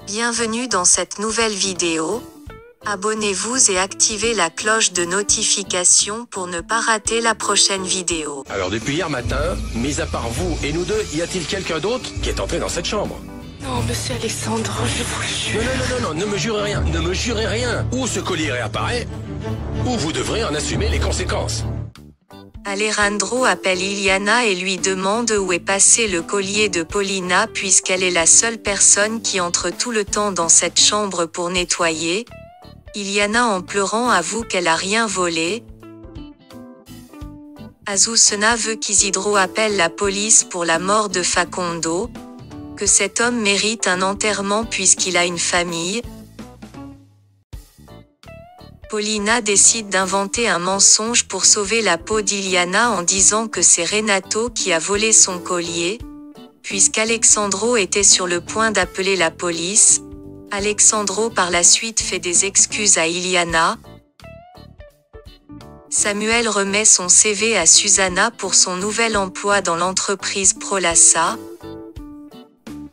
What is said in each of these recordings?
Bienvenue dans cette nouvelle vidéo. Abonnez-vous et activez la cloche de notification pour ne pas rater la prochaine vidéo. Alors depuis hier matin, mis à part vous et nous deux, y a-t-il quelqu'un d'autre qui est entré dans cette chambre? Non, monsieur Alexandre, je vous le jure. Non, ne me jurez rien, ne me jurez rien. Ou ce collier réapparaît, ou vous devrez en assumer les conséquences. Alejandro appelle Iliana et lui demande où est passé le collier de Paulina puisqu'elle est la seule personne qui entre tout le temps dans cette chambre pour nettoyer. Iliana en pleurant avoue qu'elle a rien volé. Azucena veut qu'Isidro appelle la police pour la mort de Facundo, que cet homme mérite un enterrement puisqu'il a une famille. Paulina décide d'inventer un mensonge pour sauver la peau d'Iliana en disant que c'est Renato qui a volé son collier. Puisqu'Alexandro était sur le point d'appeler la police, Alexandro par la suite fait des excuses à Iliana. Samuel remet son CV à Susanna pour son nouvel emploi dans l'entreprise Prolassa.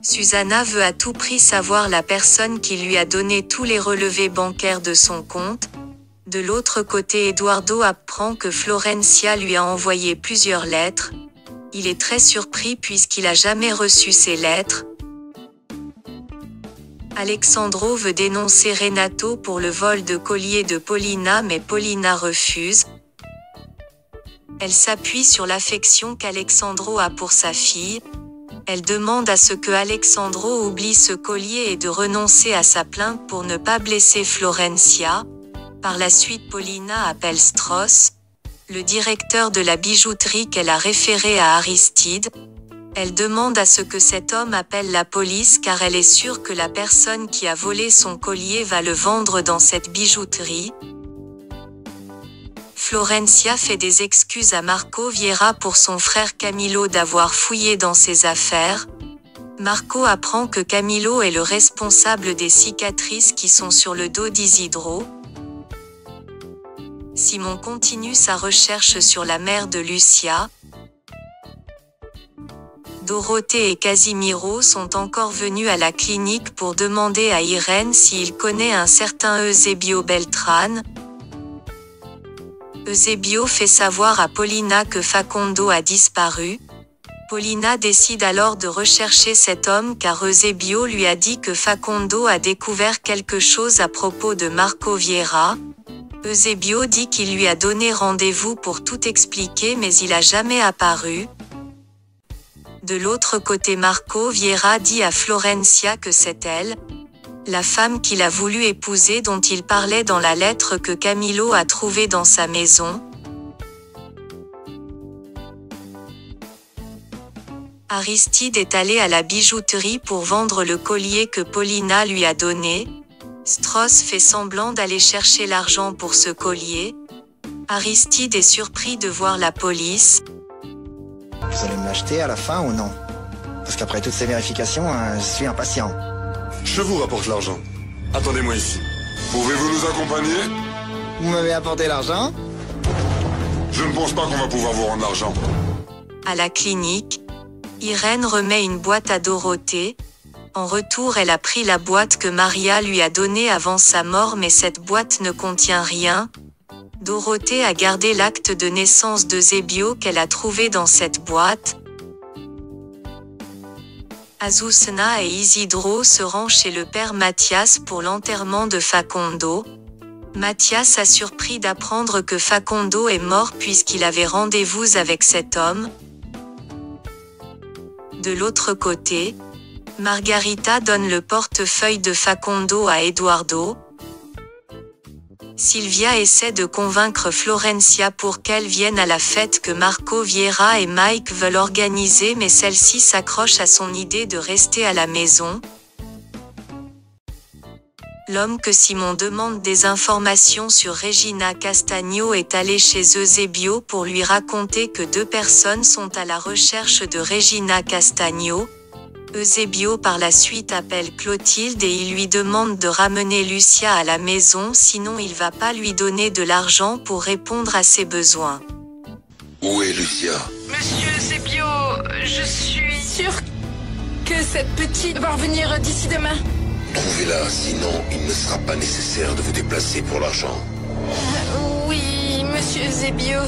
Susanna veut à tout prix savoir la personne qui lui a donné tous les relevés bancaires de son compte. De l'autre côté, Eduardo apprend que Florencia lui a envoyé plusieurs lettres. Il est très surpris puisqu'il a jamais reçu ces lettres. Alexandro veut dénoncer Renato pour le vol de collier de Paulina mais Paulina refuse. Elle s'appuie sur l'affection qu'Alexandro a pour sa fille. Elle demande à ce que Alexandro oublie ce collier et de renoncer à sa plainte pour ne pas blesser Florencia. Par la suite, Paulina appelle Strauss, le directeur de la bijouterie qu'elle a référé à Aristide. Elle demande à ce que cet homme appelle la police car elle est sûre que la personne qui a volé son collier va le vendre dans cette bijouterie. Florencia fait des excuses à Marco Vieira pour son frère Camilo d'avoir fouillé dans ses affaires. Marco apprend que Camilo est le responsable des cicatrices qui sont sur le dos d'Isidro. Simon continue sa recherche sur la mère de Lucia. Dorothée et Casimiro sont encore venus à la clinique pour demander à Irène s'il connaît un certain Eusebio Beltrán. Eusebio fait savoir à Paulina que Facundo a disparu. Paulina décide alors de rechercher cet homme car Eusebio lui a dit que Facundo a découvert quelque chose à propos de Marco Vieira. Eusebio dit qu'il lui a donné rendez-vous pour tout expliquer mais il a jamais apparu. De l'autre côté, Marco Vieira dit à Florencia que c'est elle, la femme qu'il a voulu épouser dont il parlait dans la lettre que Camilo a trouvée dans sa maison. Aristide est allé à la bijouterie pour vendre le collier que Paulina lui a donné. Strauss fait semblant d'aller chercher l'argent pour ce collier. Aristide est surpris de voir la police. Vous allez me l'acheter à la fin ou non? Parce qu'après toutes ces vérifications, je suis impatient. Je vous rapporte l'argent. Attendez-moi ici. Pouvez-vous nous accompagner? Vous m'avez apporté l'argent? Je ne pense pas qu'on va pouvoir vous rendre l'argent. À la clinique, Irène remet une boîte à Dorothée. En retour, elle a pris la boîte que Maria lui a donnée avant sa mort mais cette boîte ne contient rien. Dorothée a gardé l'acte de naissance d'Eusebio qu'elle a trouvé dans cette boîte. Azucena et Isidro se rendent chez le père Mathias pour l'enterrement de Facundo. Mathias a surpris d'apprendre que Facundo est mort puisqu'il avait rendez-vous avec cet homme. De l'autre côté, Margarita donne le portefeuille de Facundo à Eduardo. Sylvia essaie de convaincre Florencia pour qu'elle vienne à la fête que Marco Vieira et Mike veulent organiser mais celle-ci s'accroche à son idée de rester à la maison. L'homme que Simon demande des informations sur Regina Castagno est allé chez Eusebio pour lui raconter que deux personnes sont à la recherche de Regina Castagno. Eusebio par la suite appelle Clotilde et il lui demande de ramener Lucia à la maison sinon il va pas lui donner de l'argent pour répondre à ses besoins. Où est Lucia? Monsieur Eusebio, je suis sûre que cette petite va revenir d'ici demain. trouvez-la, sinon il ne sera pas nécessaire de vous déplacer pour l'argent. Oui, monsieur Zebio.